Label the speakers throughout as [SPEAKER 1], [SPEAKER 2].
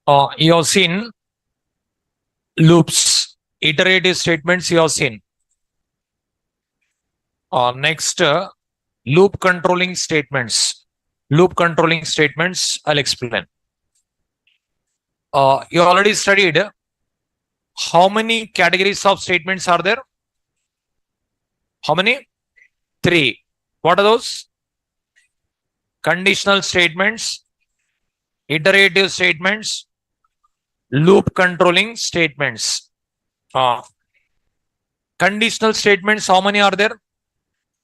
[SPEAKER 1] You have seen loops, iterative statements you have seen. Next, loop controlling statements. Loop controlling statements, I'll explain. You already studied how many categories of statements are there? How many? 3. What are those? Conditional statements, iterative statements, loop controlling statements. Conditional statements, how many are there?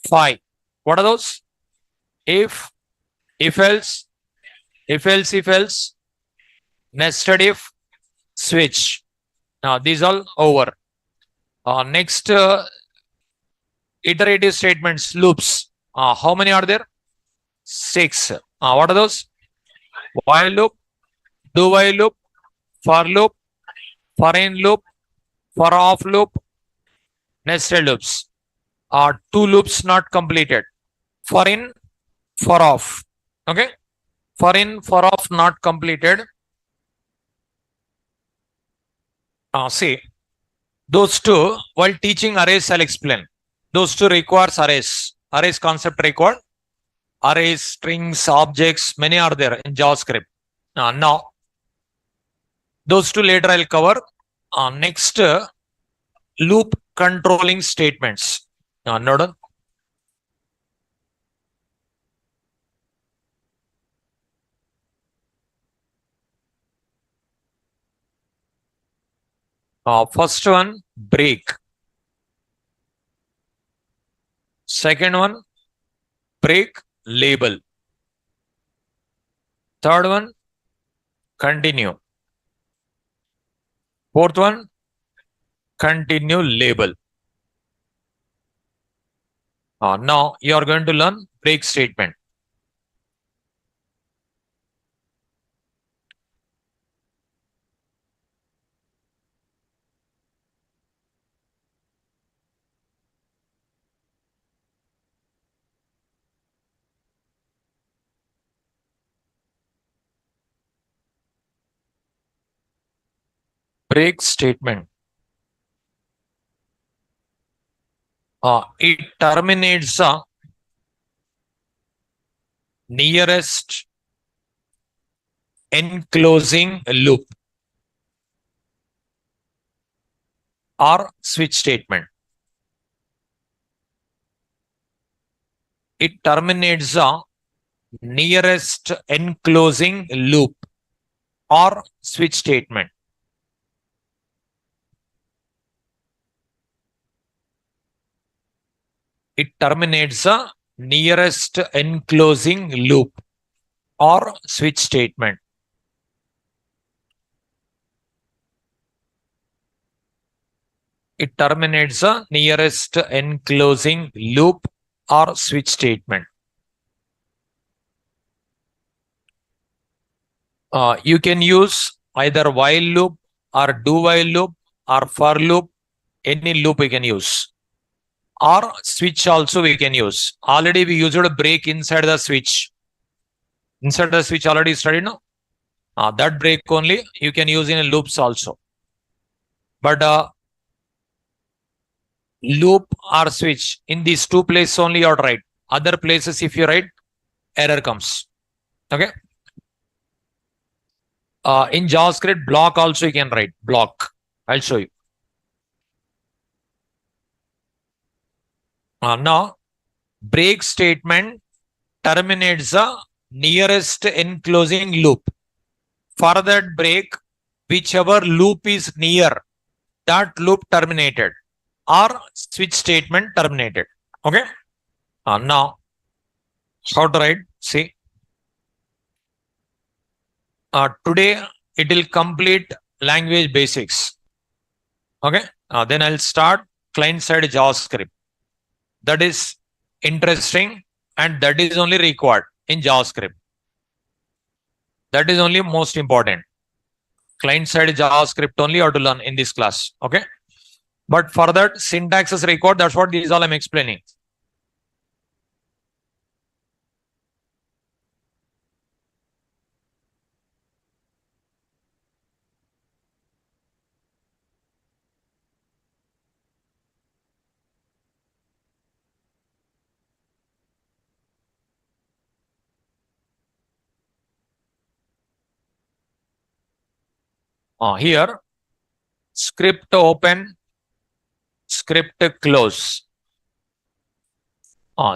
[SPEAKER 1] 5. What are those? If else, if else, nested if, switch. Now these all over. Next, iterative statements, loops. How many are there? 6. What are those? While loop, do while loop, for loop, for in loop, for off loop, nested loops. 2 loops not completed. For in, for off. Okay. For in, for off not completed. See, those two, while teaching arrays, I'll explain. Those two requires arrays. Arrays concept required. Arrays, strings, objects, many are there in JavaScript. Now, those two later I'll cover. Next, loop controlling statements. Noted. First one, break. Second one, break label. Third one, continue. Fourth one, continue label. Now you are going to learn break statement. Break statement. It terminates the nearest enclosing loop or switch statement. It terminates the nearest enclosing loop or switch statement. It terminates the nearest enclosing loop or switch statement. It terminates the nearest enclosing loop or switch statement. You can use either while loop or do while loop or for loop. Any loop we can use. Or switch also we can use. Already we used a break inside the switch. Inside the switch already studied, no? That break only you can use in loops also. But loop or switch, in these 2 places only you write. Other places if you write, error comes. Okay. In JavaScript, block also you can write. Block. I'll show you. Now, break statement terminates the nearest enclosing loop. For that break, whichever loop is near, that loop terminated or switch statement terminated. Okay. Now, how to write? See. Today, it will complete language basics. Okay. Then I'll start client-side JavaScript. That is interesting and that is only required in JavaScript. That is only most important. Client-side JavaScript only you have to learn in this class. Okay. But for that, syntax is required. That's what these all I'm explaining. Here, script open, script close.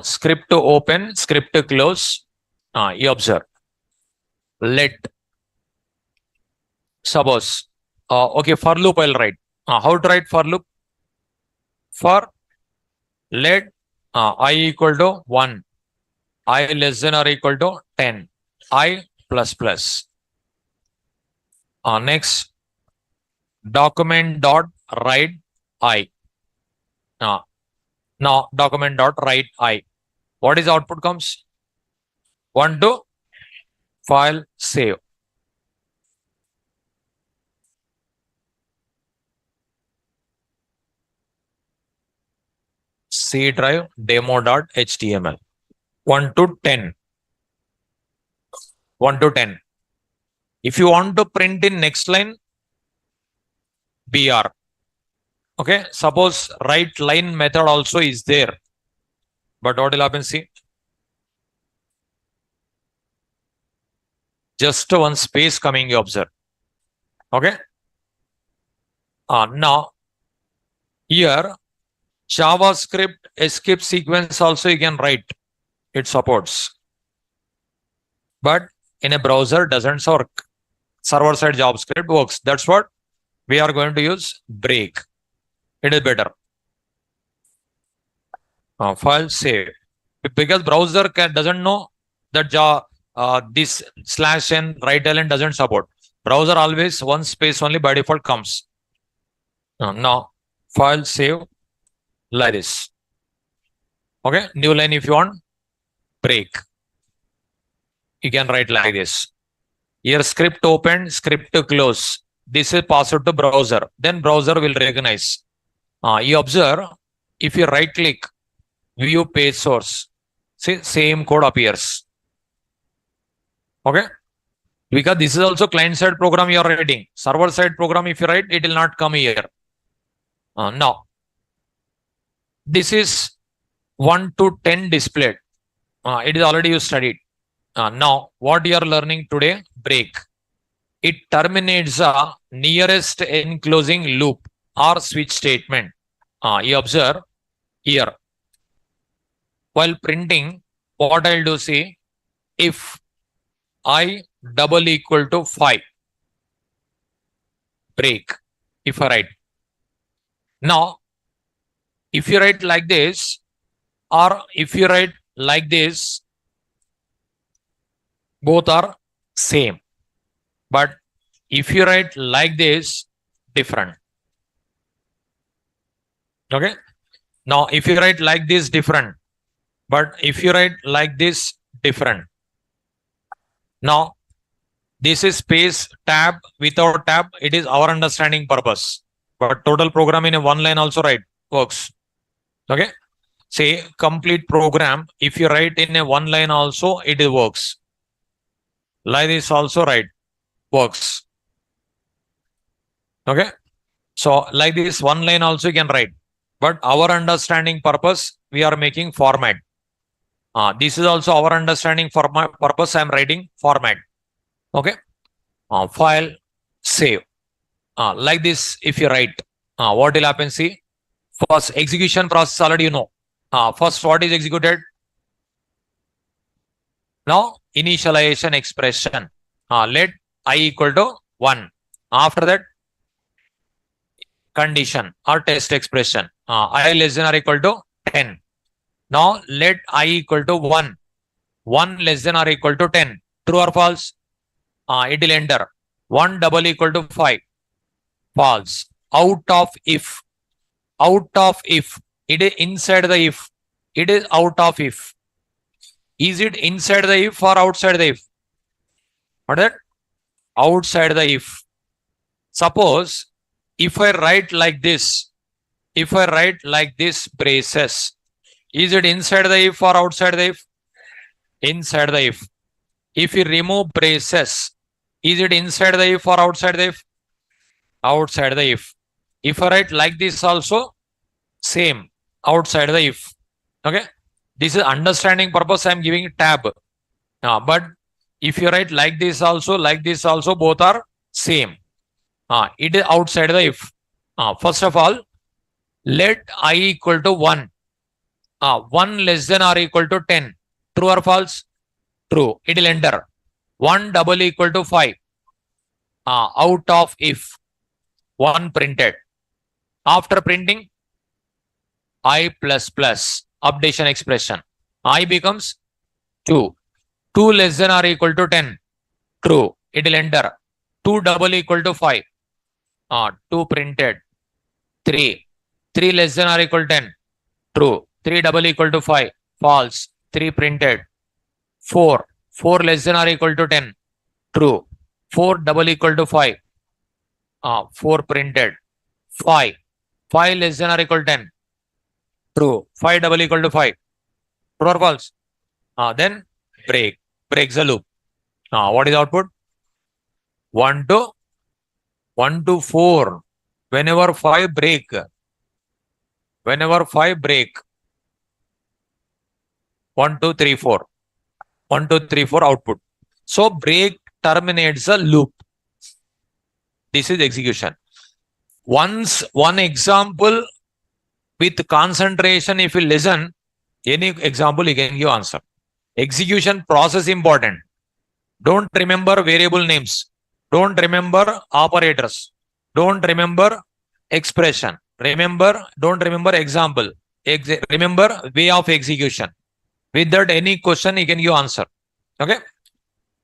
[SPEAKER 1] Script open, script close. You observe. Let, suppose, okay, for loop I'll write. How to write for loop? For let I equal to 1, I less than or equal to 10, I plus plus. Next, document dot write I. Now document dot write I. What is output comes? 1 to file save. C drive demo.html. 1 to 10. 1 to 10. If you want to print in next line, BR. Okay. Suppose write line method also is there. But what will happen? See. Just one space coming, you observe. Okay. Now, here, JavaScript escape sequence also you can write. It supports. But in a browser doesn't work. Server-side JavaScript works. That's what we are going to use break. It is better. File save. Because browser doesn't know that this /n right element doesn't support. Browser always one space only by default comes. Now file save like this. Okay, new line if you want, break. You can write like this. Here script open, script close. This is passed to browser. Then browser will recognize. You observe, if you right click, view page source, see same code appears. Okay. Because this is also client side program you are writing. Server side program if you write, it will not come here. Now, this is 1 to 10 displayed. It is already you studied. Now, what you are learning today? Break. It terminates the nearest enclosing loop or switch statement. You observe here. While printing, what I'll do, see, if I double equal to 5, break, if I write. Now, if you write like this, or if you write like this, both are same. But if you write like this, different. Okay. Now, if you write like this, different. But if you write like this, different. Now, this is space tab without tab. It is our understanding purpose. But total program in a one line also write works. Okay. Say complete program. If you write in a one line also, it works. Like this also write works. Okay. So like this one line also you can write. But our understanding purpose, we are making format. This is also our understanding format purpose. I am writing format. Okay. File save. Like this, if you write, what will happen? See, first execution process already you know. First, what is executed? Now, initialization expression. Let I equal to 1. After that, condition or test expression. I less than or equal to 10. Now, let I equal to 1. 1 less than or equal to 10. True or false? It will enter. 1 double equal to 5. False. Out of if. Out of if. It is inside the if. It is out of if. Is it inside the if or outside the if? What is that? Outside the if. Suppose if I write like this, if I write like this braces, is it inside the if or outside the if? Inside the if. If you remove braces, is it inside the if or outside the if? Outside the if. If I write like this also, same, outside the if. Okay. This is understanding purpose. I am giving tab. But if you write like this also, both are same. It is outside the if. First of all, let I equal to 1. 1 less than or equal to 10. True or false? True. It will enter. 1 double equal to 5. Out of if. 1 printed. After printing, I plus plus. Updation expression. I becomes 2. 2 less than or equal to 10. True. It will enter. 2 double equal to 5. 2 printed. 3. 3 less than or equal to 10. True. 3 double equal to 5. False. 3 printed. 4. 4 less than or equal to 10. True. 4 double equal to 5. 4 printed. 5. 5 less than or equal to 10. True. 5 double equal to 5. True or false? Then break. Breaks the loop. What is output? 1 to 4. Whenever 5 break. Whenever 5 break. 1, 2, 3, 4. 1, 2, 3, 4 output. So break terminates the loop. This is execution. Once one example with concentration, if you listen, any example you can give answer. Execution process important. Don't remember variable names. Don't remember operators. Don't remember expression. Don't remember example. Remember way of execution. With that, any question you can give answer. Okay.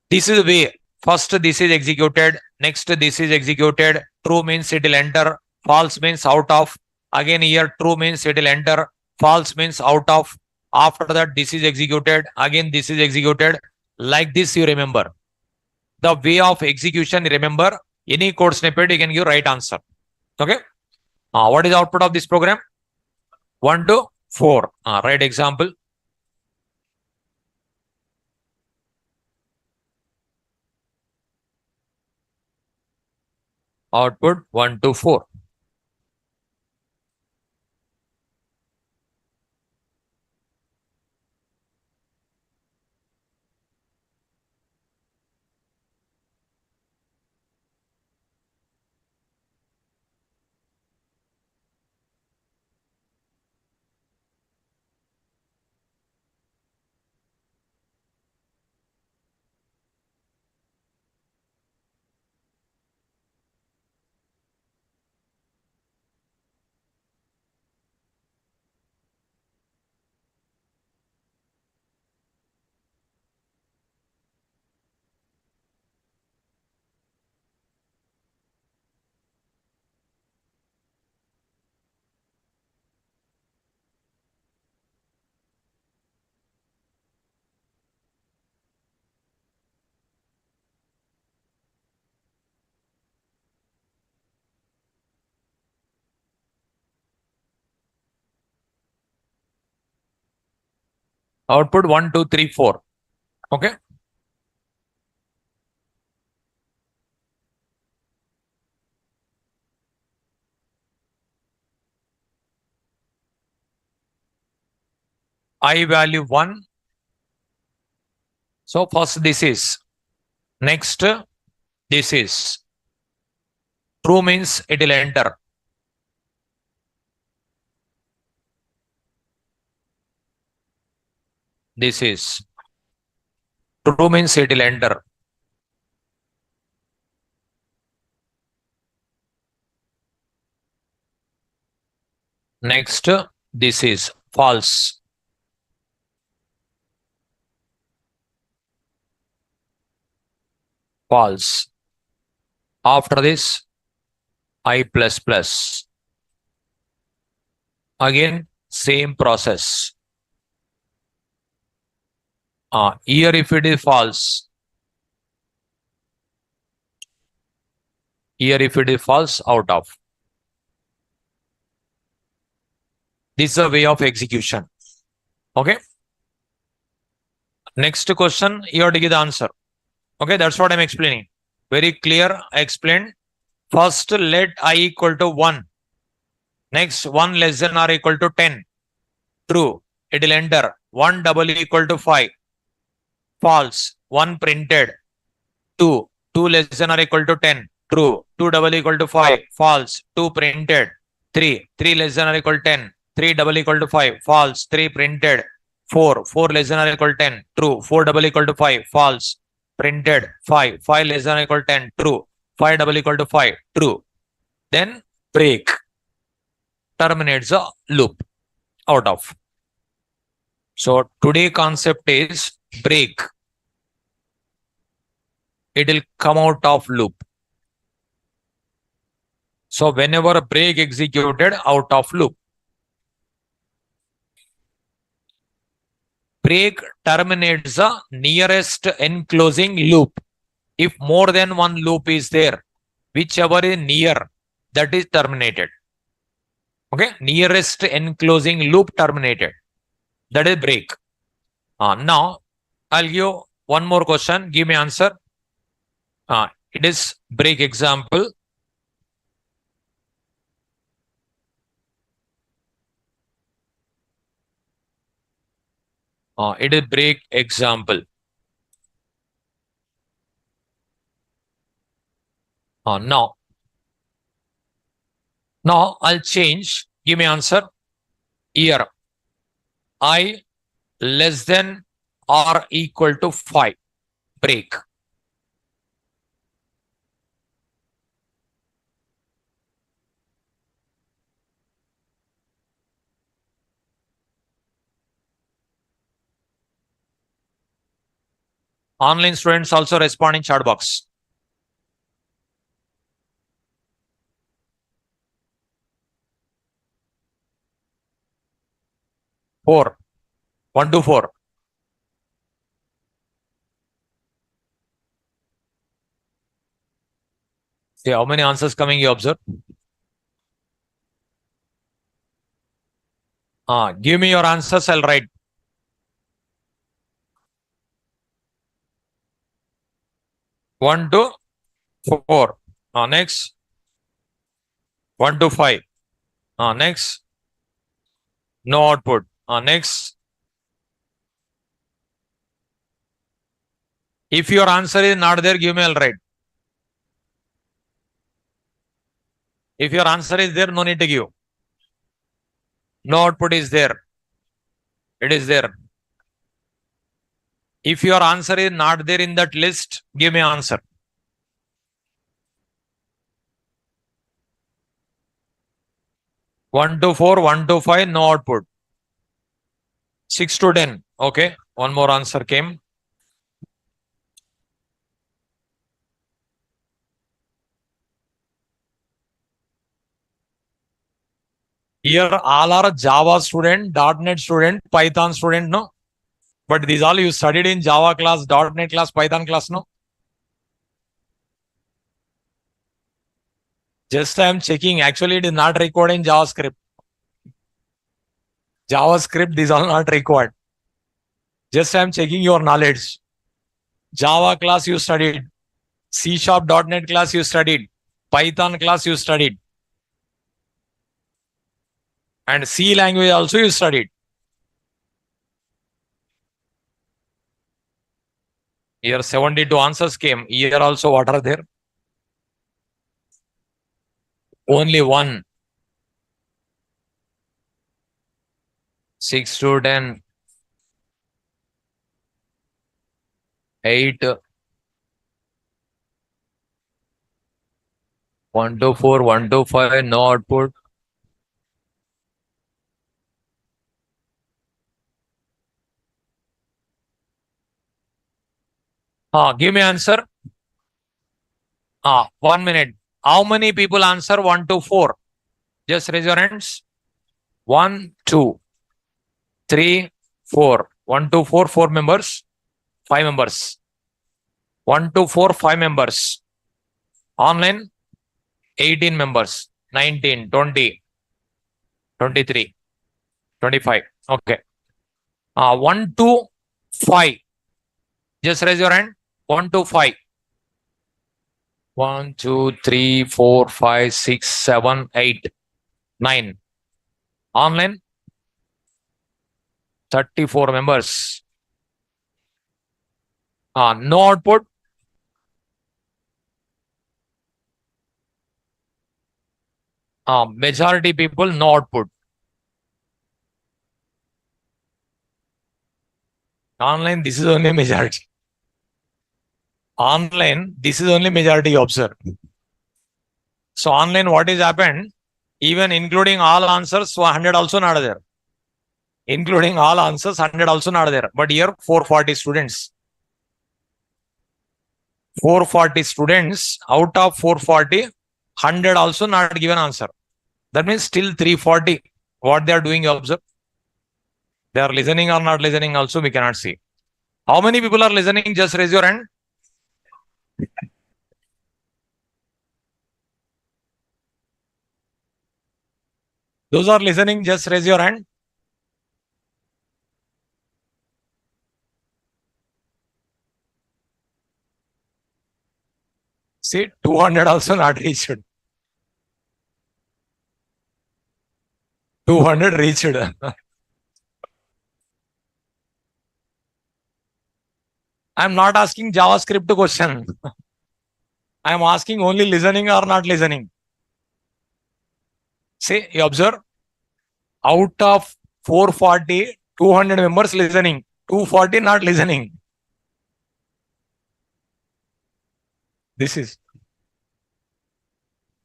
[SPEAKER 1] This is the way. First, this is executed. Next, this is executed. True means it will enter. False means out of. Again, here, true means it will enter. False means out of. After that, this is executed. Again, this is executed. Like this, you remember. The way of execution, remember. Any code snippet, you can give right answer. Okay. What is the output of this program? 1 to 4. Right example. Output 1 to 4. Output 1, 2, 3, 4. Okay. I value 1. So first this is. Next, this is. True means it will enter. This is. True means it will enter. Next, this is false. False. After this, I plus plus. Again, same process. Here if it is false. Here if it is false, out of. This is a way of execution. Okay. Next question, you have to give the answer. Okay, that's what I'm explaining. Very clear, I explained. First, let I equal to 1. Next, 1 less than or equal to 10. True, it will enter. 1 double equal to 5. False, 1 printed. 2 less than or equal to 10. true. 2 double equal to 5, false. 2 printed. 3, 3 less than or equal 10. 3 double equal to 5, false. 3 printed. 4, 4 less than or equal 10, true. 4 double equal to 5, false. Printed. 5, 5 less than or equal 10, true. 5 double equal to 5, true. Then break. Terminates the loop out of. So today concept is break. It will come out of loop. So whenever break executed, out of loop. Break terminates the nearest enclosing loop. If more than one loop is there, whichever is near, that is terminated. Okay, nearest enclosing loop terminated. That is break. Now, I'll give one more question. Give me answer. It is break example. It is break example. Now I'll change. Give me answer. Here, I less than or equal to 5. Break. Online students also respond in chat box. Four. 1 to 4. See how many answers coming you observe. Give me your answers, I'll write. 1 to 4. Next. 1 to 5. Next. No output. Next. If your answer is not there, give me, I'll write. If your answer is there, no need to give. No output is there. It is there. If your answer is not there in that list, give me answer. One to 4, 1 to 5, no output. 6 to 10. Okay. One more answer came. Here all are Java student, .NET student, Python student, no? But these all you studied in Java class, .NET class, Python class, no? Just I am checking. Actually, it is not required in JavaScript. JavaScript, these are not required. Just I am checking your knowledge. Java class you studied. C# .NET class you studied. Python class you studied. And C language also you studied. Here 72 answers came. Here also what are there? Only one. 6 to 10. 8. 1 to 4, 1 to 5, no output. Give me answer. 1 minute. How many people answer 1 to 4? Just raise your hands. 1, 2, 3, 4. 1 to 4, 4 members. 5 members. 1 to 4, 5 members. Online, 18 members. 19, 20, 23, 25. Okay. 1 to 5. Just raise your hand. 1 to 5. 1, 2, 3, 4, 5, 6, 7, 8, 9. Online, 34 members. No output. Majority people no output. Online, this is only majority. Online, this is only majority you observe. So online, what is happened? Even including all answers, so 100 also not there. Including all answers, 100 also not there. But here, 440 students. 440 students, out of 440, 100 also not given answer. That means still 340. What they are doing, you observe. They are listening or not listening also, we cannot see. How many people are listening? Just raise your hand. Those are listening, just raise your hand. See, 200 also not reached. 200 reached. I'm not asking JavaScript question. I'm asking only listening or not listening. See, you observe. Out of 440, 200 members listening. 240 not listening. This is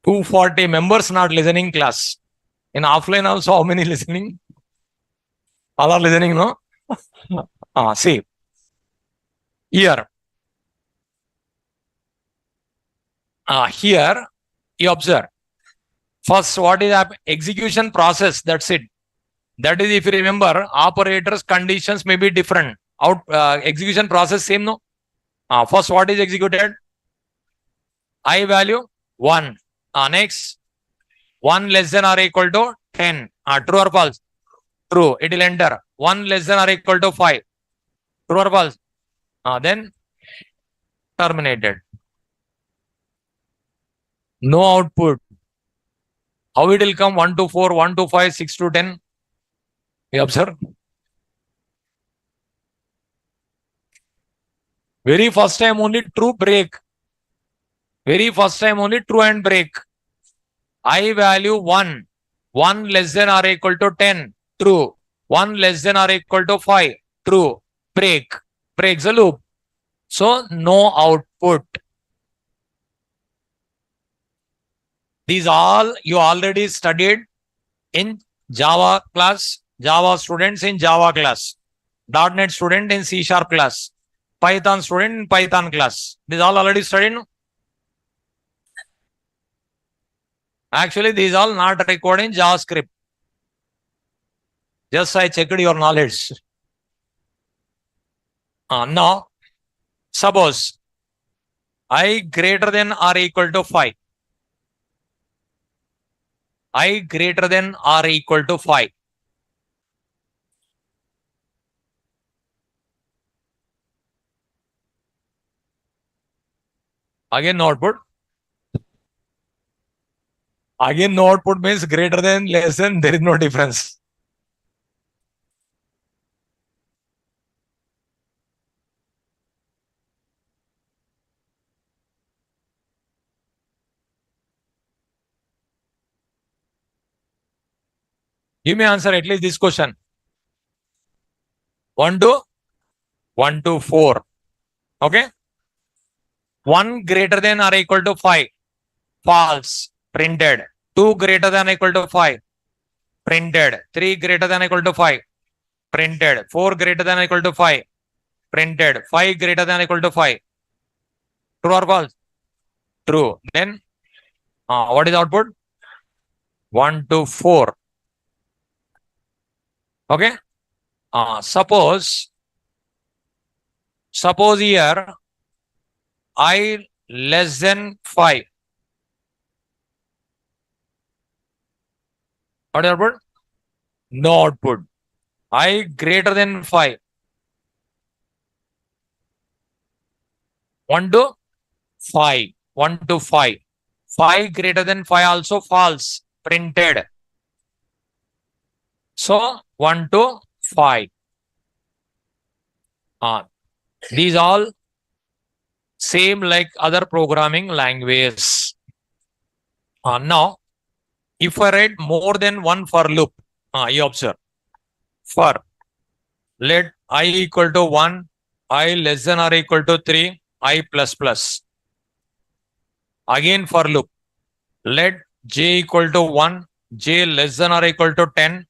[SPEAKER 1] 240 members not listening class. In offline also, how many listening? All are listening, no? See. Here. Here, you observe. First, what is execution process? That's it. That is, if you remember, operators conditions may be different. Execution process same, no? First, what is executed? I value 1. Next, 1 less than or equal to 10. True or false? True. It will enter. 1 less than or equal to 5. True or false? Then terminated. No output. How it will come? 1 to 4, 1 to 5, 6 to 10. You observe. Very first time only true break. Very first time only true and break. I value 1. 1 less than or equal to 10. True. 1 less than or equal to 5. True. Break. Breaks the loop. So, no output. These all you already studied in Java class. Java students in Java class. .NET student in C# class. Python student in Python class. These all already studied. Actually, these all not recorded in JavaScript. Just I checked your knowledge. Now, suppose I greater than or equal to 5. I greater than or equal to 5. Again, no output. Again, no output means greater than, less than, there is no difference. Give me answer at least this question. 1 to 4. Okay. 1 greater than or equal to 5. False. Printed. 2 greater than or equal to 5. Printed. 3 greater than or equal to 5. Printed. 4 greater than or equal to 5. Printed. 5 greater than or equal to 5. True or false? True. Then, what is output? 1 to 4. Okay. Suppose here I less than 5. What is output? No output. I greater than 5. 1 to 5. 1 to 5. 5 greater than 5 also false. Printed. So 1 to 5. These all same like other programming languages. Now, If I write more than one for loop, you observe. For let I equal to 1, I less than or equal to 3, I plus plus. Again for loop. Let j equal to 1, j less than or equal to 10,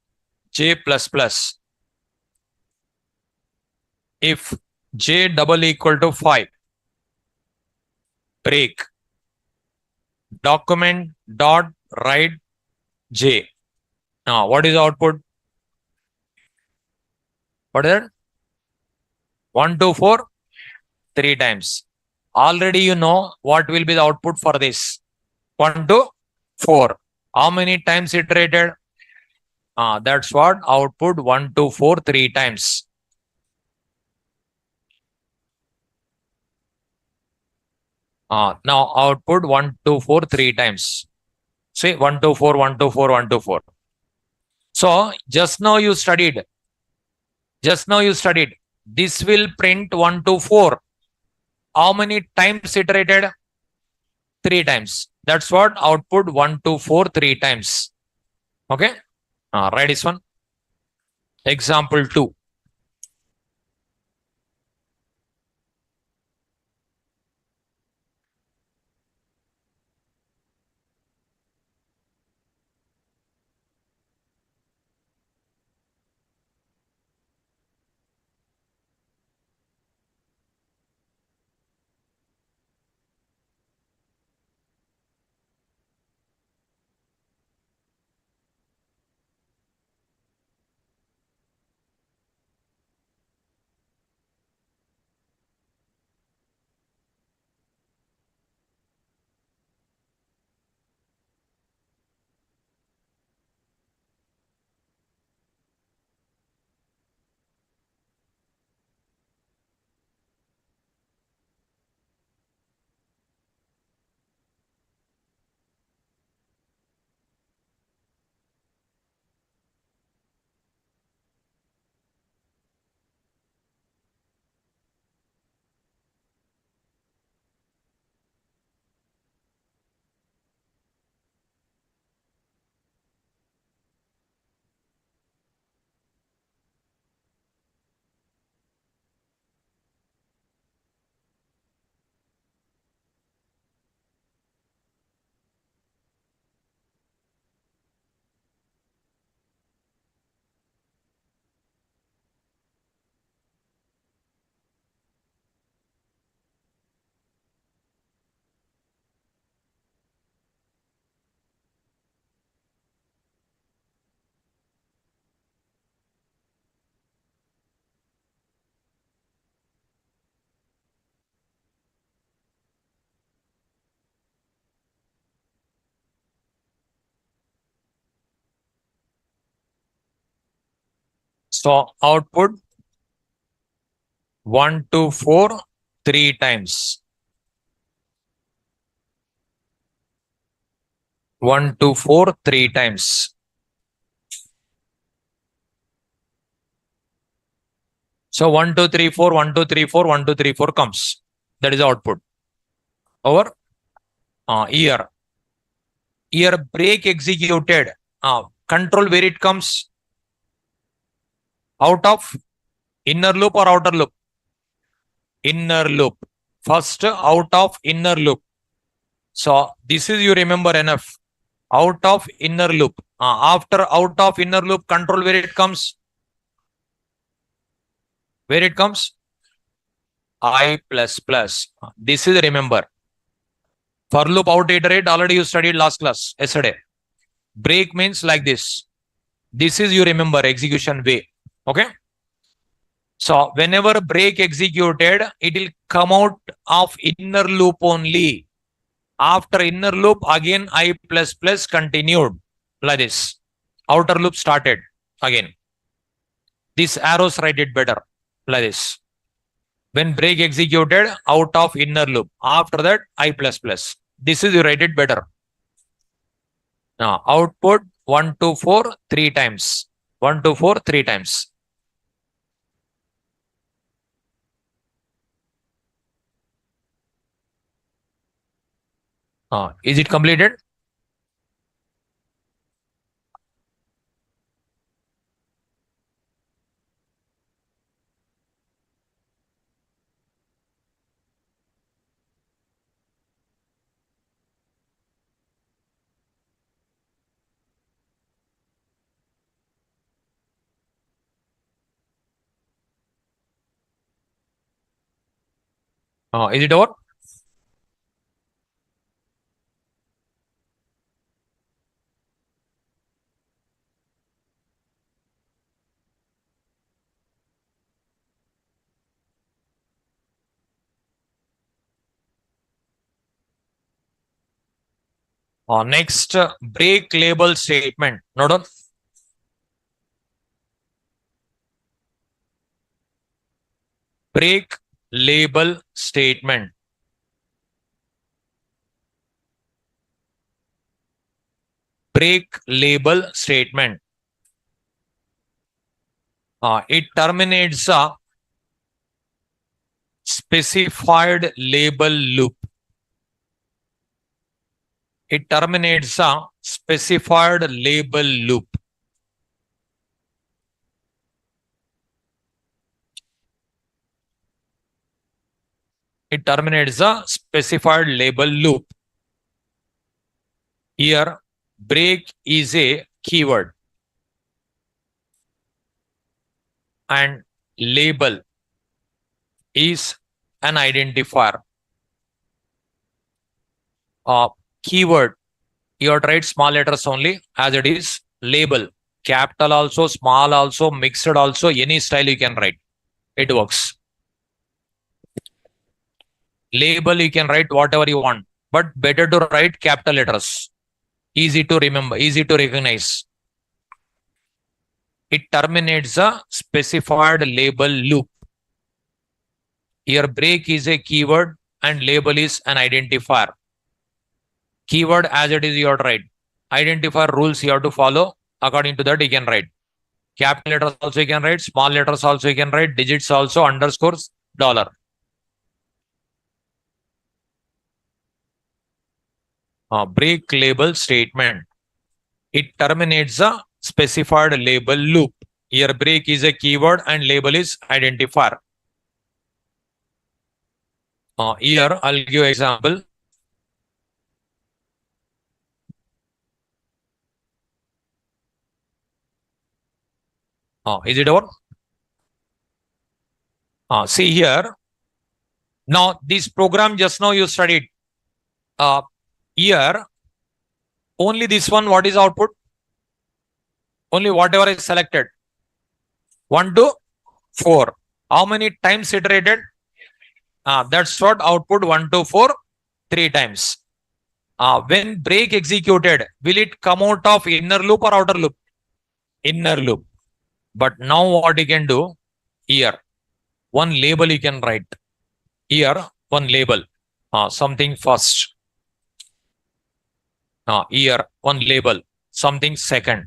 [SPEAKER 1] j plus plus. If j double equal to 5, break. Document dot write j. Now, what is the output? What is that? 1, 2, 4, 3 times. Already you know what will be the output for this. 1, 2, 4. How many times iterated? That's what output 1, 2, 4, 3 times. Now output 1, 2, 4, 3 times. See 1, 2, 4, 1, 2, 4, 1, 2, 4. So just now you studied. This will print 1, 2, 4. How many times iterated? 3 times. That's what output 1, 2, 4, 3 times. Okay. Write this one. Example 2. So output 1, 2, 4, 3 times. 1, 2, 4, 3 times. So 1, 2, 3, 4, 1, 2, 3, 4, 1, 2, 3, 4 comes. That is the output. Over here. Here break executed. Control where it comes. Out of inner loop or outer loop? Inner loop. First out of inner loop. So this is you remember enough. Out of inner loop. After out of inner loop, control where it comes. Where it comes? I plus plus. This is remember. For loop out iterate already you studied last class yesterday. Break means like this. This is you remember execution way. Okay. So whenever break executed, it will come out of inner loop only. After inner loop, again I plus plus continued like this. Outer loop started again. This arrows write it better like this. When break executed, out of inner loop. After that, I plus plus. This is you write it better. Now output 1, 2, 4, 3 times. 1, 2, 4, 3 times. Is it completed? Is it over? Next, break label statement. Note on. Break label statement. Break label statement. It terminates a specified label loop. It terminates a specified label loop. It terminates a specified label loop. Here, break is a keyword and label is an identifier. Keyword, you have to write small letters only as it is. Label, capital also, small also, mixed also, any style you can write. It works. Label, you can write whatever you want, but better to write capital letters. Easy to remember, easy to recognize. It terminates a specified label loop. Here, break is a keyword and label is an identifier. Keyword as it is, you have to write. Identifier rules you have to follow. According to that, you can write. Capital letters also you can write. Small letters also you can write. Digits also, underscores, dollar. Break label statement. It terminates a specified label loop. Here, break is a keyword and label is identifier. Here, I'll give example. Is it over? See here. Now, this program just now you studied. Here, only this one, what is output? Only whatever is selected. 1 to 4. How many times iterated? That's what output 1 to 4, 3 times. When break executed, will it come out of inner loop or outer loop? Inner loop. But now what you can do? Here, one label you can write. Here, one label. Something first. Here, one label. Something second.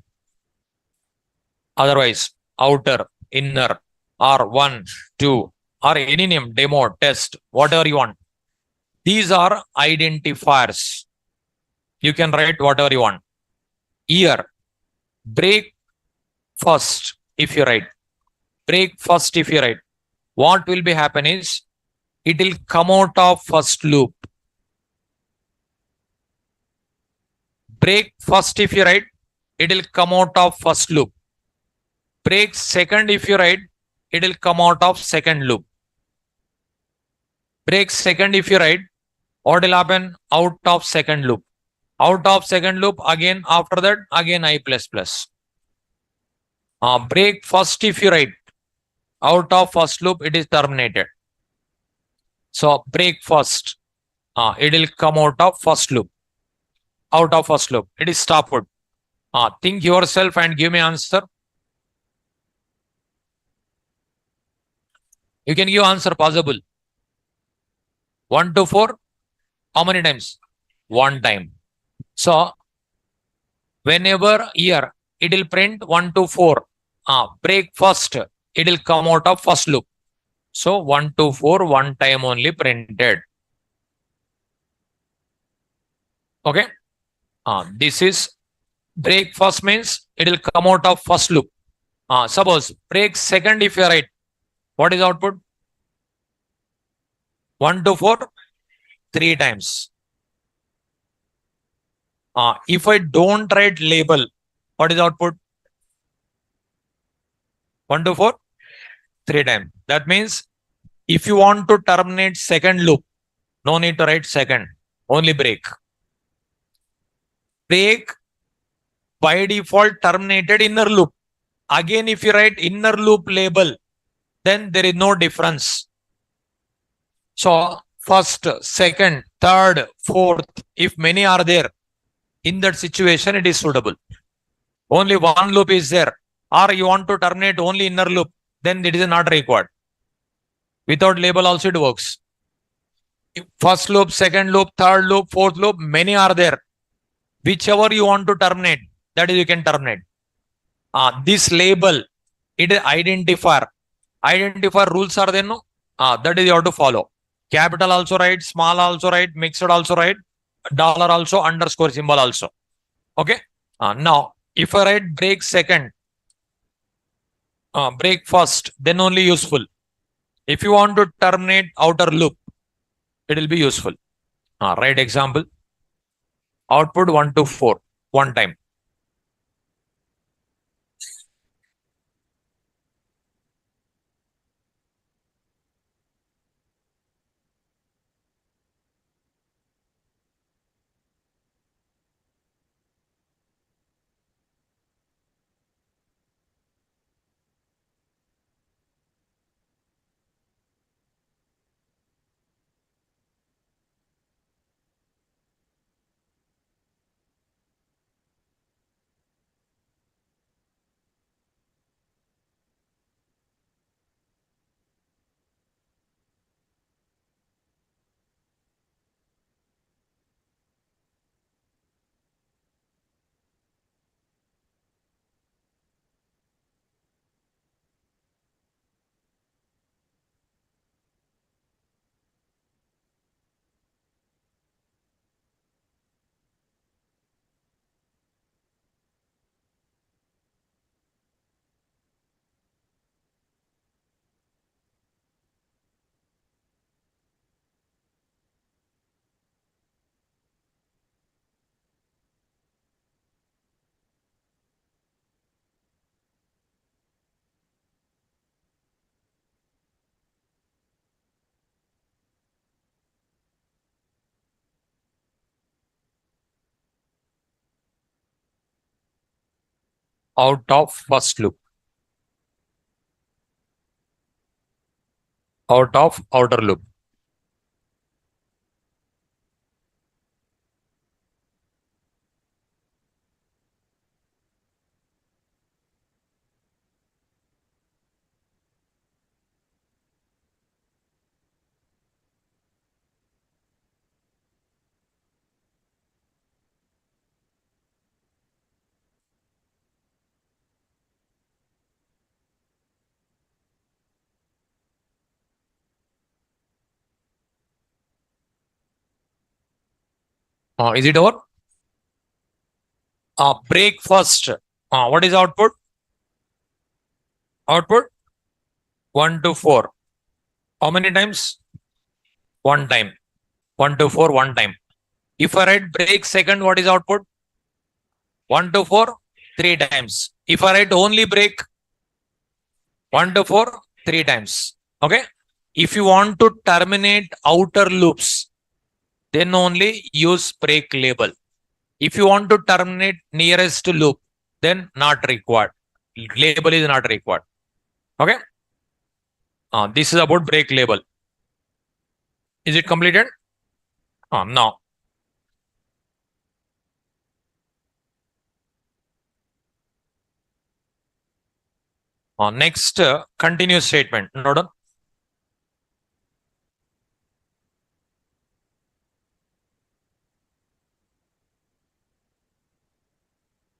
[SPEAKER 1] Otherwise, outer, inner, or 1, 2, or any name, demo, test, whatever you want. These are identifiers. You can write whatever you want. Here, break first if you write. Break first if you write. What will be happen is, it will come out of first loop. Break first if you write, it will come out of first loop. Break second if you write, it will come out of second loop. Break second if you write, what will happen? Out of second loop. Out of second loop, again after that, again I++. Break first if you write, out of first loop, it is terminated. So break first, it will come out of first loop. Out of first loop, it is stopped. Think yourself and give me answer. You can give answer possible. 1 to 4, how many times? 1 time. So, whenever here, it will print 1 to 4. Break first, it will come out of first loop. So, 1 to 4, 1 time only printed. Okay. This is break first means it will come out of first loop. Suppose break second if you write. What is output? 1 to 4, 3 times. If I don't write label, what is output? 1 to 4, 3 times. That means If you want to terminate second loop, no need to write second, only break. Break by default terminated inner loop. Again, if you write inner loop label, then there is no difference. So first, second, third, fourth, if many are there, in that situation, it is suitable. Only one loop is there, or you want to terminate only inner loop, then it is not required. Without label also it works. First loop, second loop, third loop, fourth loop, many are there. Whichever you want to terminate, that is you can terminate. This label, it is identifier. Identifier rules are there, no? That is you have to follow. Capital also write, small also write, mixed also write, dollar also, underscore symbol also. Okay. Now, if I write break second, break first, then only useful. If you want to terminate outer loop, it will be useful. Write example. Output 1 to 4, one time. Out of first loop. Out of outer loop. Is it over? Break first. What is output? Output 1 to 4. How many times? One time. 1 to 4, one time. If I write break second, what is output? 1 to 4, 3 times. If I write only break 1 to 4, 3 times. Okay. If you want to terminate outer loops, then only use break label. If you want to terminate nearest loop, then not required. Label is not required. Okay. This is about break label. Is it completed? Now. Next, continuous statement. Note down.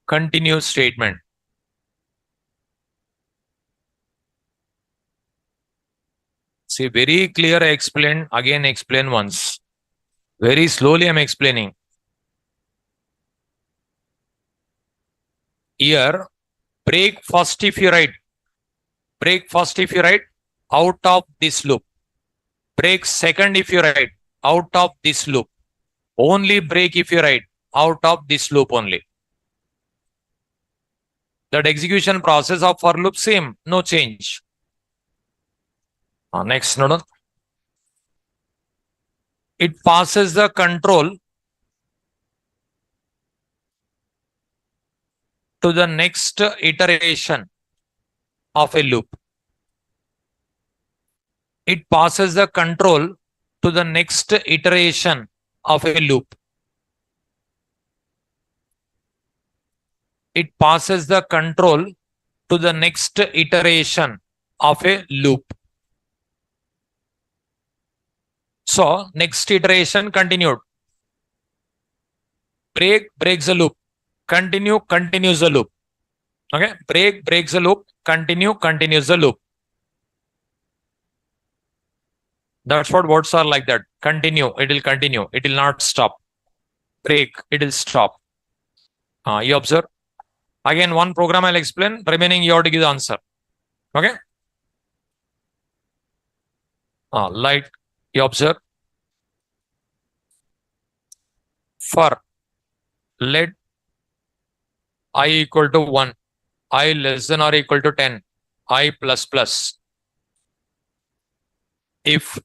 [SPEAKER 1] Continuous statement. See, very clear explain, again explain once. Very slowly I'm explaining. Here, break first if you write. Break first if you write out of this loop. Break second if you write out of this loop. Only break if you write out of this loop only. That execution process of for loop same, no change. Next, note. it passes the control to the next iteration of a loop. It passes the control to the next iteration of a loop. It passes the control to the next iteration of a loop. So next iteration continued. Break breaks the loop. Continue continues the loop. Okay. Break breaks the loop. Continue continues the loop. That's what words are like that. Continue, it will continue. It will not stop. Break, it will stop. You observe. Again, one program I'll explain. Remaining, you have to give the answer. Okay. Like you observe. For let I equal to 1, I less than or equal to 10, I plus plus. If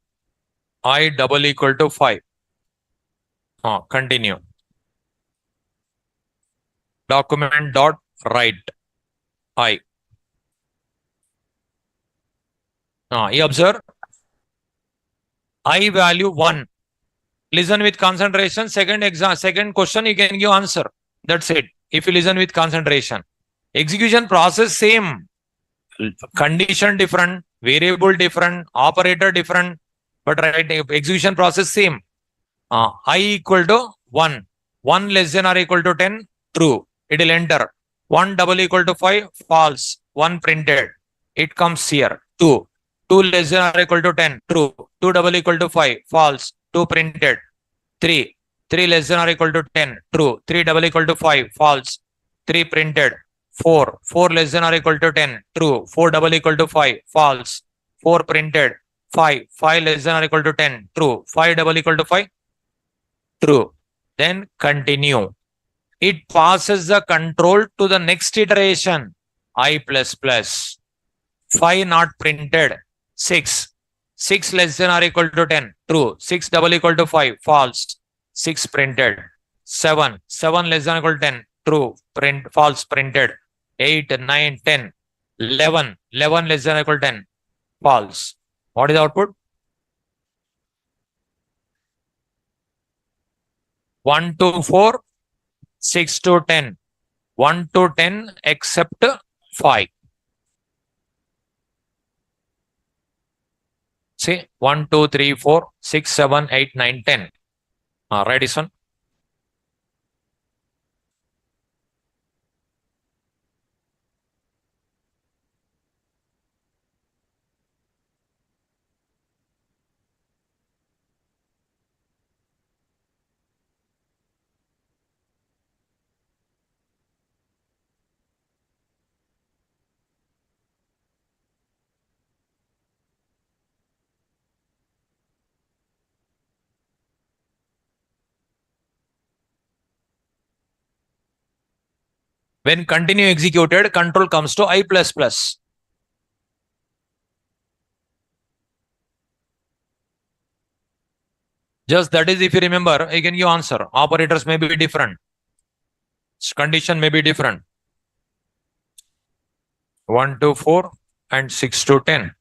[SPEAKER 1] I double equal to 5. Continue. Document dot write I. You observe. I value 1. Listen with concentration. Second question, you can give answer. That's it. If you listen with concentration. Execution process same. Condition different. Variable different. Operator different. But right, execution process same. I equal to 1. 1 less than or equal to 10. True. It will enter. 1 double equal to 5. False. 1 printed. It comes here. 2. 2 less than or equal to 10. True. 2 double equal to 5. False. 2 printed. 3. 3 less than or equal to 10. True. 3 double equal to 5. False. 3 printed. 4. 4 less than or equal to 10. True. 4 double equal to 5. False. 4 printed. 5. 5 less than or equal to 10. True. 5 double equal to 5. True. Then continue. It passes the control to the next iteration. I plus plus. 5 not printed. 6. 6 less than or equal to 10. True. 6 double equal to 5. False. 6 printed. 7. 7 less than or equal to 10. True. Print. False printed. 8, 9, 10. 11. 11 less than or equal to 10. False. What is the output? 1 to 4. 6 to 10. 1 to 10 except 5. See, 1, 2, 3, 4, 6, 7, 8, 9, 10. Right, this one. When continue executed, control comes to I plus plus. Just that is, if you remember, you can give answer. Operators may be different. Condition may be different. 1 to 4 and 6 to 10.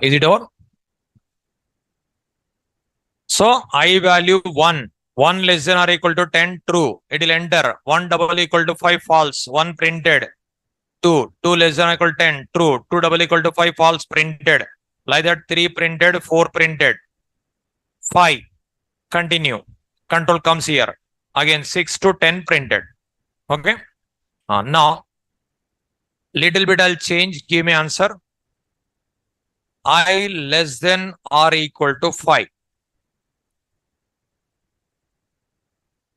[SPEAKER 1] Is it over? So I value 1. 1 less than or equal to 10, true. It will enter. 1 double equal to 5, false. 1 printed. 2. 2 less than or equal to 10, true. 2 double equal to 5, false, printed. Like that, 3 printed, 4 printed. 5. Continue. Control comes here. Again, 6 to 10 printed. Okay. Now, little bit I'll change. Give me answer. I less than or equal to 5.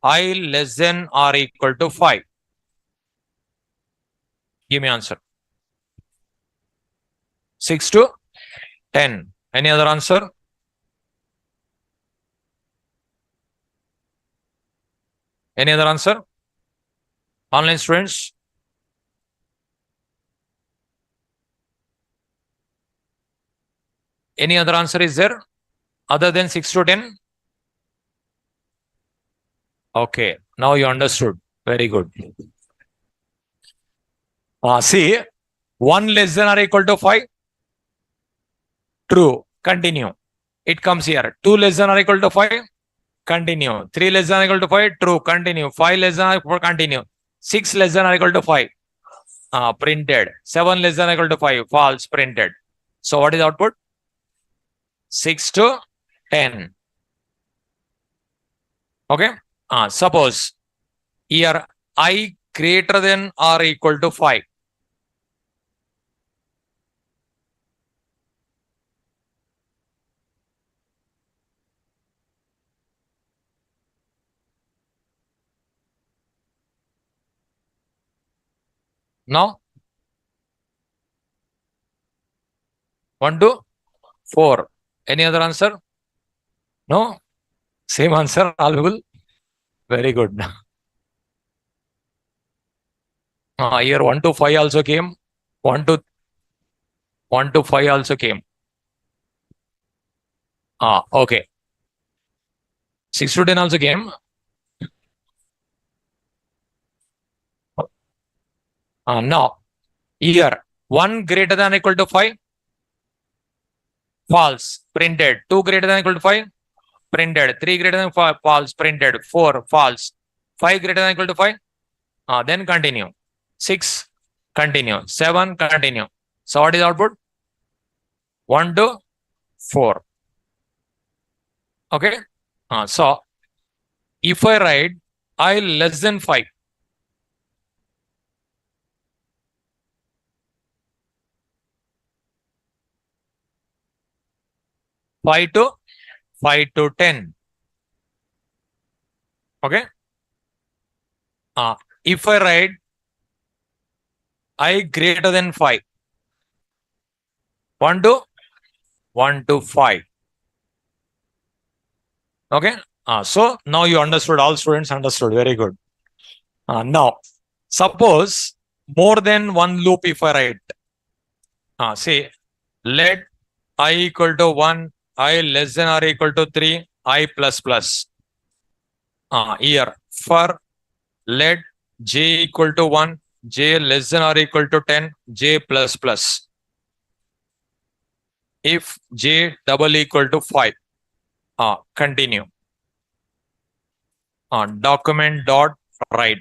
[SPEAKER 1] I less than or equal to 5. Give me answer. 6 to 10. Any other answer? Any other answer? Online students? Any other answer is there other than 6 to 10? Okay, now you understood. Very good. See, 1 less than or equal to 5. True. Continue. It comes here. 2 less than or equal to 5. Continue. 3 less than or equal to 5. True. Continue. 5 less than or equal to continue. 6 less than or equal to 5. Printed. 7 less than or equal to 5. False. Printed. So what is output? 6 to 10. Okay. Suppose here I greater than or equal to 5. Now 1 to 4. Any other answer? No? Same answer, all people? Very good. Here 1 to 5 also came. 1 to 1 to 5 also came. Okay. 6 to 10 also came. Now, here 1 greater than or equal to 5. False. Printed. 2 greater than or equal to 5. Printed. 3 greater than 5. False. Printed. 4. False. 5 greater than or equal to 5. Then continue. 6. Continue. 7. Continue. So what is output? 1 to 4. Okay. So if I write I less than 5. 5 to 5 to 10. Okay. If I write I greater than 5. 1 to 1 to 5. Okay. So now you understood. All students understood. Very good. Now, suppose more than one loop if I write. Say, let I equal to 1, I less than or equal to 3, I plus plus. Here, for let j equal to 1, j less than or equal to 10, j plus plus. If j double equal to 5, continue. Document dot write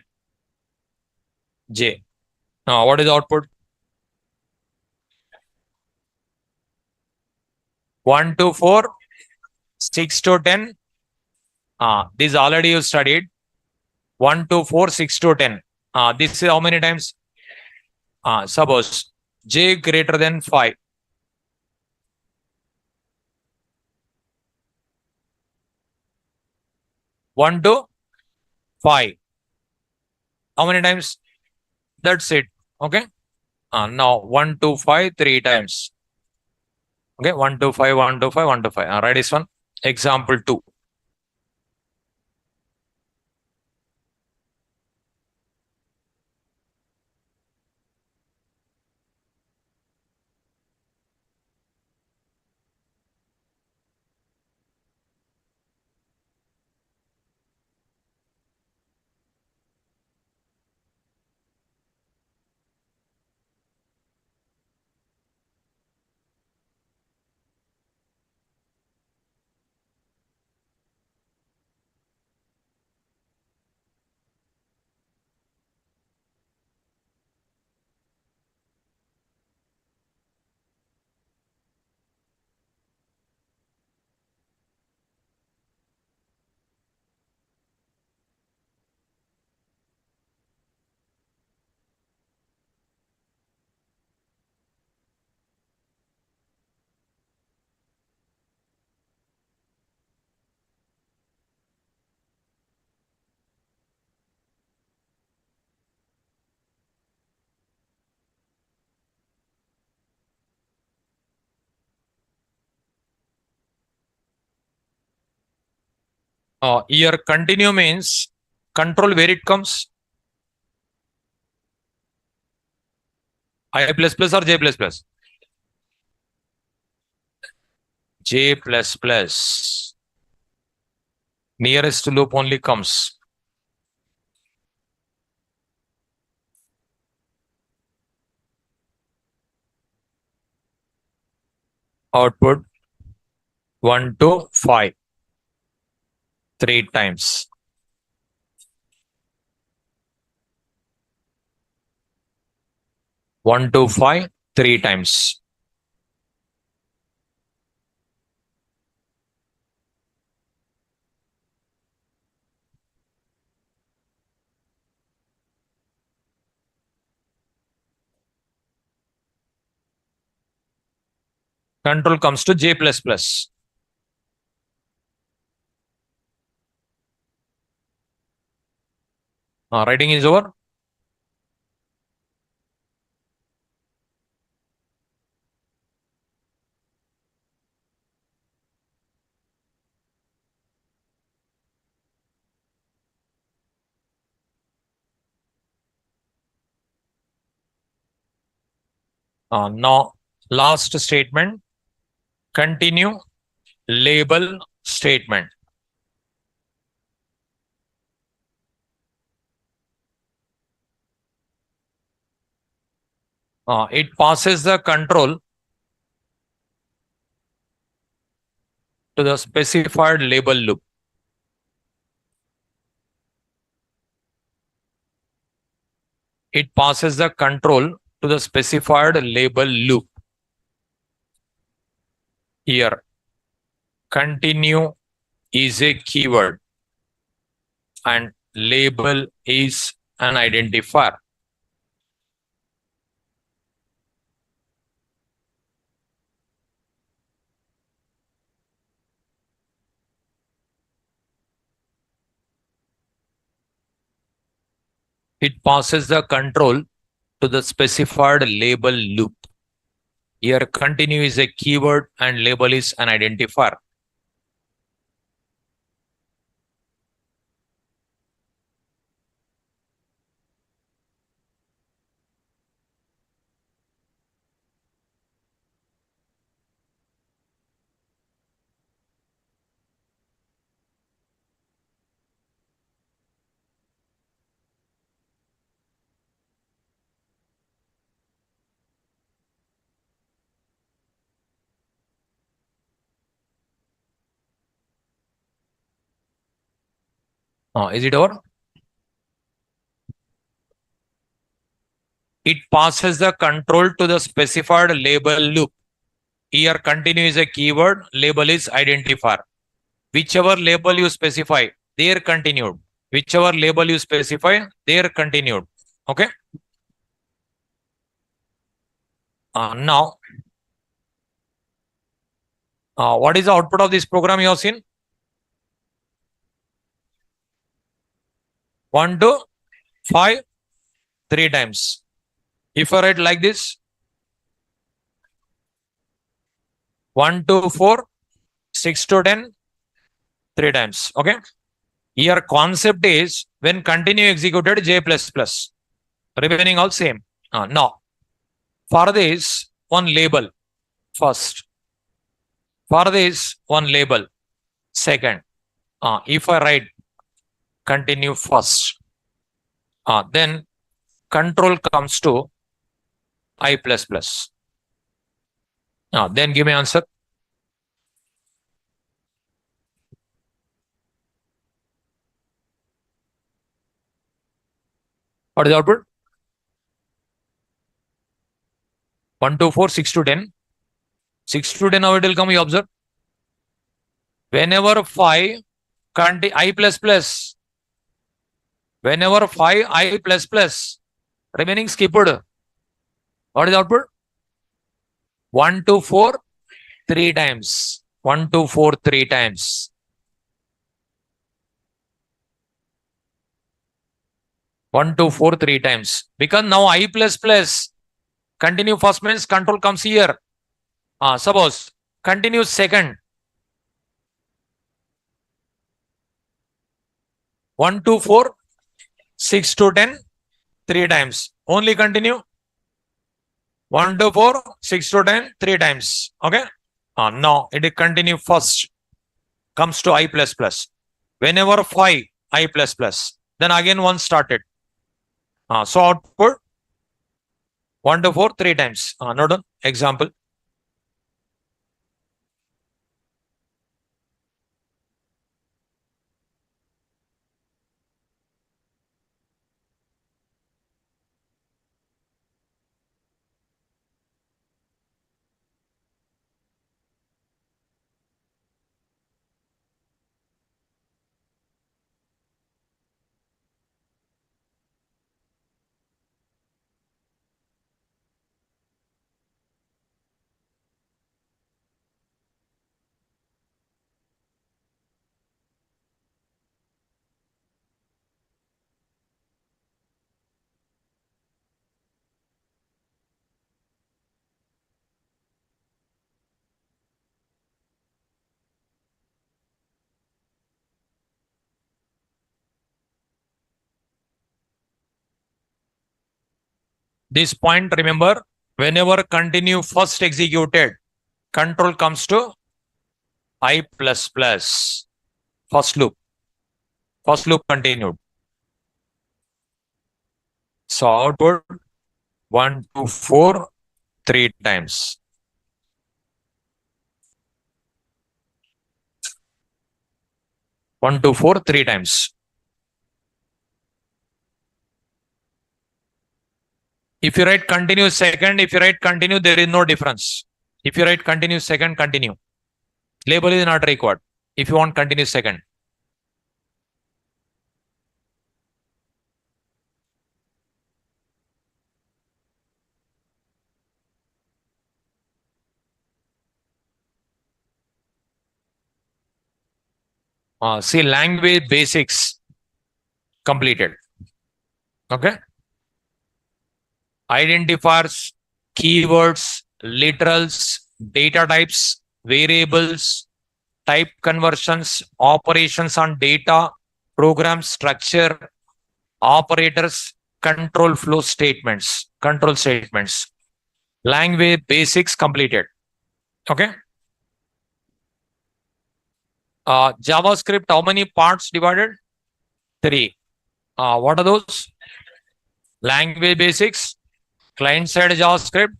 [SPEAKER 1] j. Now, what is the output? 1 to 4, 6 to 10. This already you studied. 1 to 4, 6 to 10. This is how many times? Suppose j greater than 5. 1 to 5. How many times? That's it. Okay. Now 1 to 5, 3 times. Okay. 1 to 5, 1 to 5, 1 to 5. Write this one. Example 2. Here continue means control where it comes. I plus plus or J plus plus? J plus plus. Nearest loop only comes. Output 1 to 5. 3 times. One to 5, 3 times. Control comes to J plus plus. Writing is over. Now, last statement. Continue label statement. It passes the control to the specified label loop. It passes the control to the specified label loop. Here, continue is a keyword and label is an identifier. It passes the control to the specified label loop. Here, continue is a keyword and label is an identifier. Is it over? It passes the control to the specified label loop. Here, continue is a keyword, label is identifier. Whichever label you specify, there continued. Whichever label you specify, there continued. Okay. Now, what is the output of this program you have seen? 1 to 5, 3 times. If I write like this, 1 to 4, 6 to 10, 3 times. Okay. Here concept is when continue executed J plus plus. Remaining all same. Now, for this, one label first. For this, one label second. If I write continue first, then control comes to I plus plus. Then give me answer. What is the output? 1 to 4, 6 to 10. 6 to 10, how it will come, you observe. Whenever 5, I plus plus. Whenever 5, I plus plus. Remaining skipped. What is the output? 1 to 4, 3 times. 1 to 4, 3 times. 1 to 4, 3 times. Because now I plus plus. Continue first means control comes here. Suppose continue second. 1 to 4, 6 to 10, 3 times. Only continue. 1 to 4, 6 to 10, 3 times. Okay. Now it will continue first. Comes to I plus plus. Whenever 5, I plus plus. Then again 1 started. So output 1 to 4, 3 times. Note down. Example. This point, remember, whenever continue first executed, control comes to I plus plus. First loop. First loop continued. So output 1 to 4, 3 times. One, two, four, 3 times. If you write continue second, if you write continue, there is no difference. If you write continue second, continue. Label is not required. If you want continue second. See, language basics completed. Okay. Identifiers, keywords, literals, data types, variables, type conversions, operations on data, program structure, operators, control flow statements, control statements. Language basics completed. Okay. JavaScript, how many parts divided? 3. What are those? Language basics, client side JavaScript,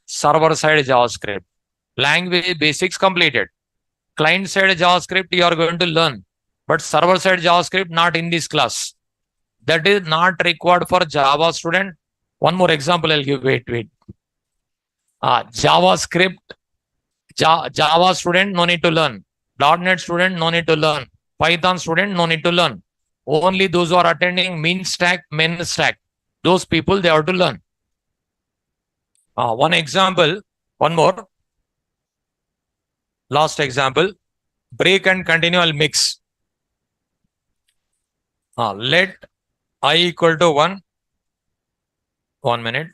[SPEAKER 1] server side JavaScript. Language basics completed. Client side JavaScript you are going to learn, but server side JavaScript not in this class. That is not required for Java student. One more example I'll give. Wait. JavaScript, Java student no need to learn. .NET student no need to learn. Python student no need to learn. Only those who are attending min stack, main stack, those people they have to learn. One example, one more. Last example, break and continue, I'll mix. Let I equal to 1. 1 minute.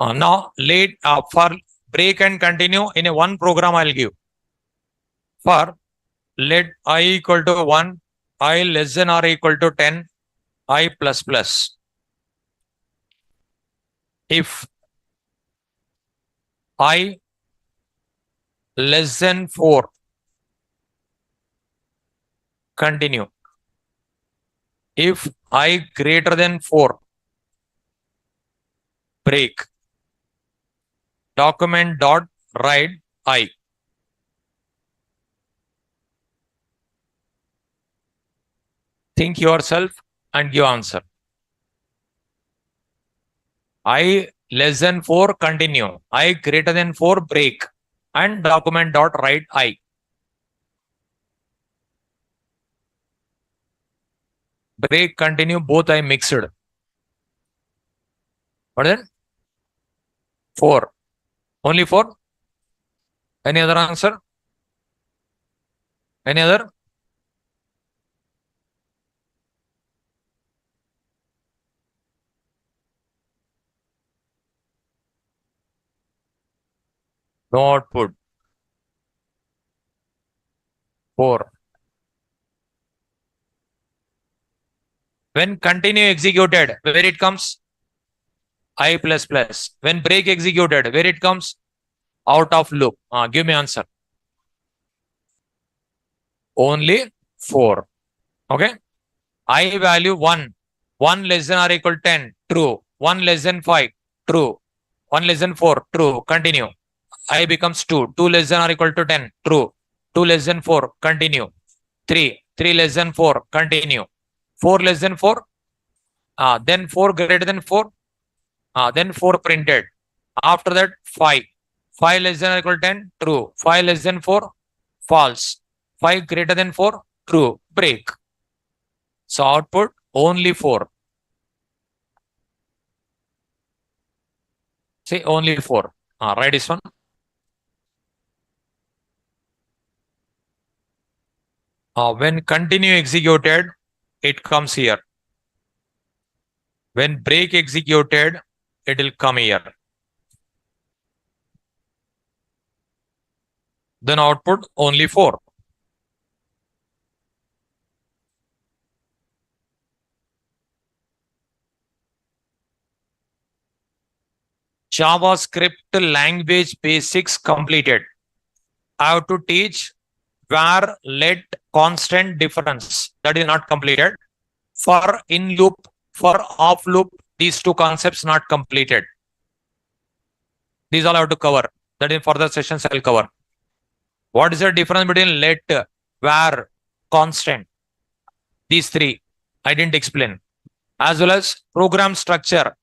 [SPEAKER 1] Now, for break and continue in a one program, I'll give. For let I equal to 1, I less than or equal to 10, I plus plus. If I less than 4, continue. If I greater than 4, break. Document dot write I. Think yourself and give answer. I less than 4, continue. I greater than 4, break. And document dot write I. Break, continue, both I mixed. What then? 4. Only 4? Any other answer? Any other? No output. 4. When continue executed, where it comes? I plus plus. When break executed, where it comes? Out of loop. Give me answer. Only 4. Okay. I value 1. 1 less than or equal to 10. True. 1 less than 5. True. 1 less than 4. True. Continue. I becomes 2. 2 less than or equal to 10. True. 2 less than 4. Continue. 3. 3 less than 4. Continue. 4 less than 4. Then 4 greater than 4. Then 4 printed. After that, 5. 5 less than or equal to 10. True. 5 less than 4. False. 5 greater than 4. True. Break. So output only 4. See, only 4. Write this one. When continue executed, it comes here. When break executed, it will come here. Then output only 4. JavaScript language basics completed. I have to teach var, let, constant, difference. That is not completed. For in loop, for off loop, these two concepts not completed. These all I have to cover. That in further sessions I will cover. What is the difference between let, var, constant? These three I didn't explain. As well as program structure.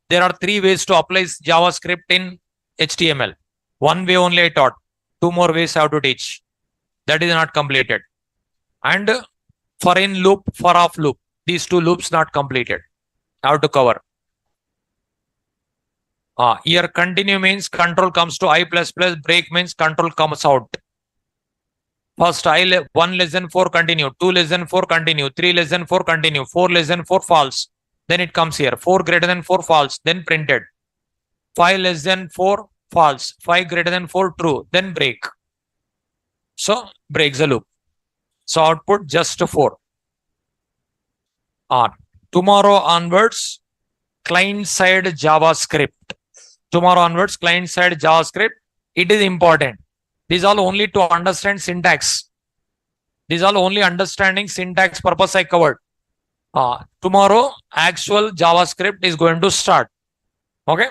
[SPEAKER 1] There are 3 ways to apply JavaScript in HTML. One way only I taught. 2 more ways I have to teach. That is not completed. And for in loop, for off loop, these 2 loops not completed. I have to cover. Here continue means control comes to I plus plus, break means control comes out. First, 1 less than 4 continue, 2 less than 4 continue, 3 less than 4 continue, 4 less than 4 false. Then it comes here. 4 greater than 4 false, then printed. 5 less than 4 false, 5 greater than 4 true, then break. So breaks the loop. So output just 4. Tomorrow onwards, client side JavaScript. Tomorrow onwards, client side JavaScript. It is important. These all only to understand syntax. These all only understanding syntax purpose I covered. Tomorrow, actual JavaScript is going to start. Okay.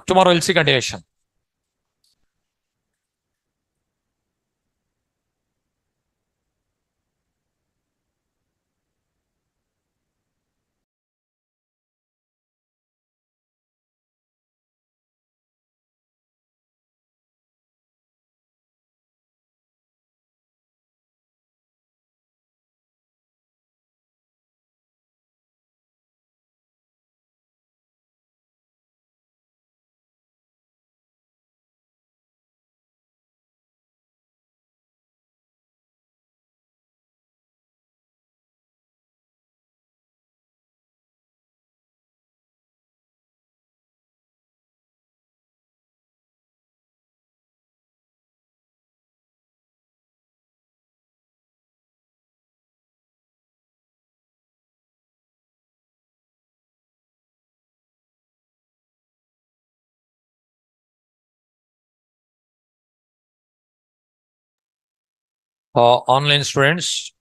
[SPEAKER 1] Tomorrow we'll see continuation. Online students,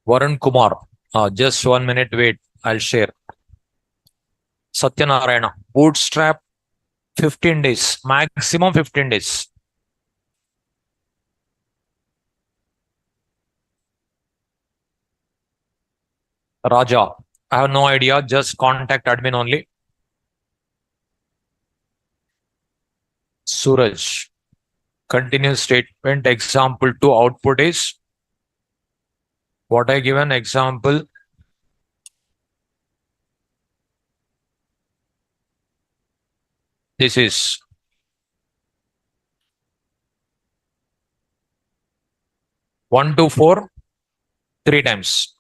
[SPEAKER 1] Varun Kumar. Just 1 minute wait. I'll share. Satyanarayana. Bootstrap 15 days. Maximum 15 days. Raja. I have no idea. Just contact admin only. Suraj. Continuous statement. Example 2 output is what I given example. This is 1 to 4 3 times.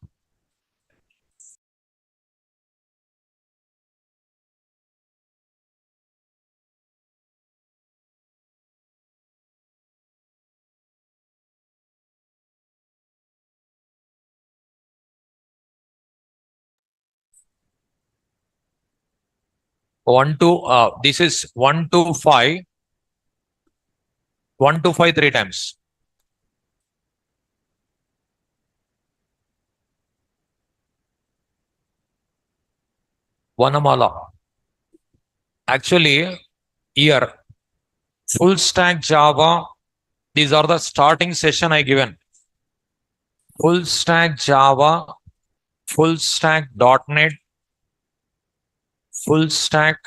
[SPEAKER 1] 1 to this is 1 to 5. 1 to 5 three times. Vanamala. Actually, here full stack Java. These are the starting session I given. Full stack Java, full stack .NET, full stack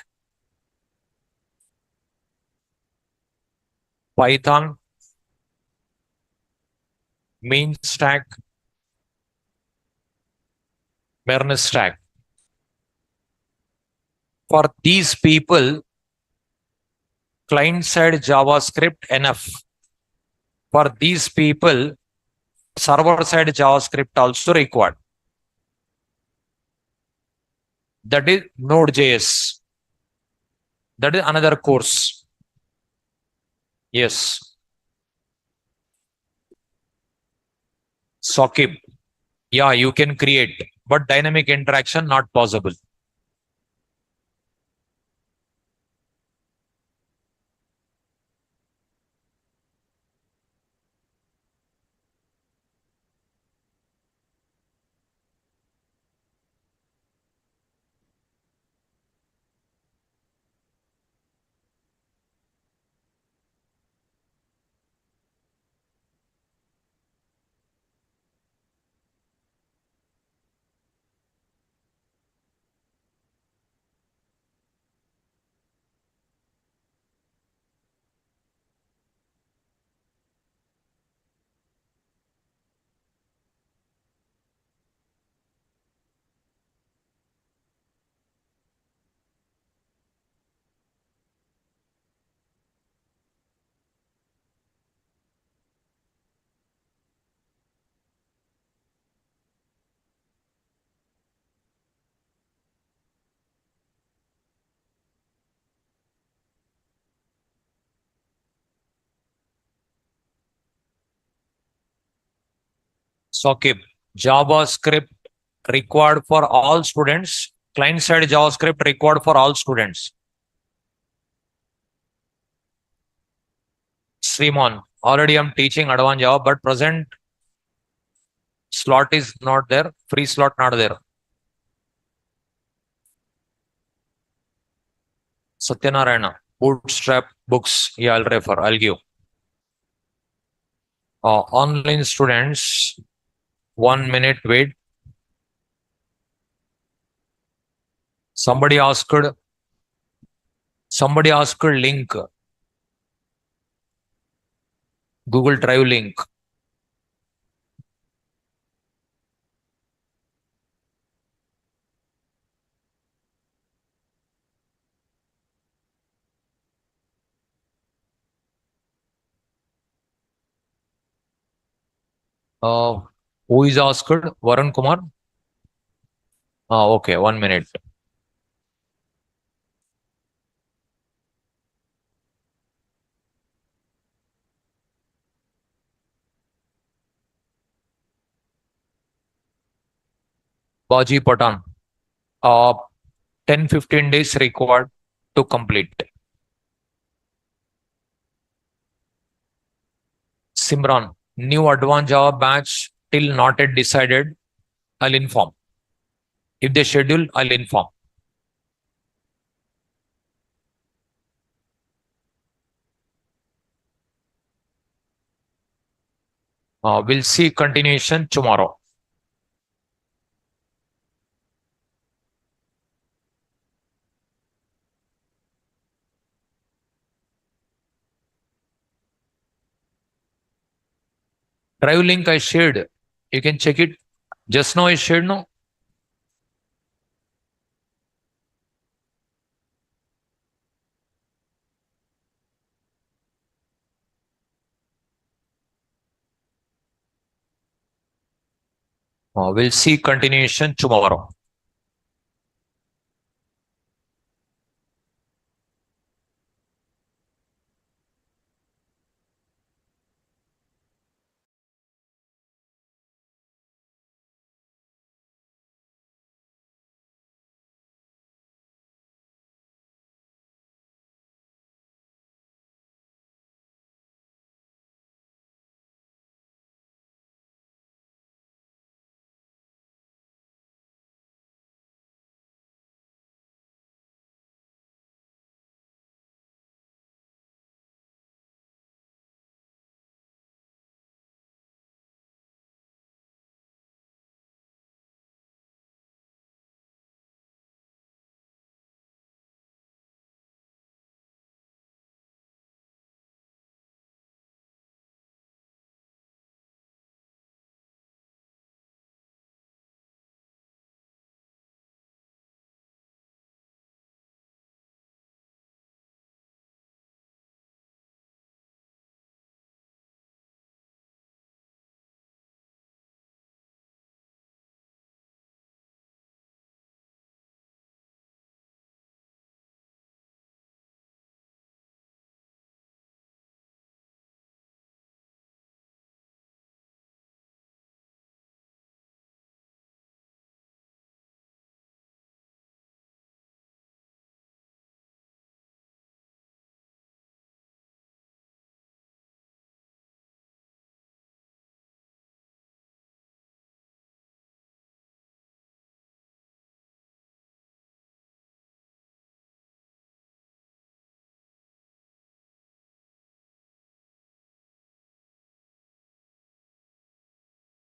[SPEAKER 1] Python, main stack, Mern stack. For these people, client side JavaScript enough. For these people, server side JavaScript also required. That is Node.js. That is another course. Yes. Sockib. Yeah, you can create, but dynamic interaction not possible. Sockib. JavaScript required for all students. Client side JavaScript required for all students. Sriman, already I'm teaching advanced Java, but present slot is not there. Free slot not there. Satyanarayana, Bootstrap books. Yeah, I'll refer. I'll give. Online students, 1 minute wait. Somebody asked link. Google Drive link. Who is asked? Varun Kumar. Okay, 1 minute. Baji Patan. 10-15 days required to complete. Simran, new advanced Java batch till not yet decided. I'll inform. If they schedule, I'll inform. We'll see continuation tomorrow. Drive link I shared. You can check it. Just now I shared, no? We'll see continuation tomorrow.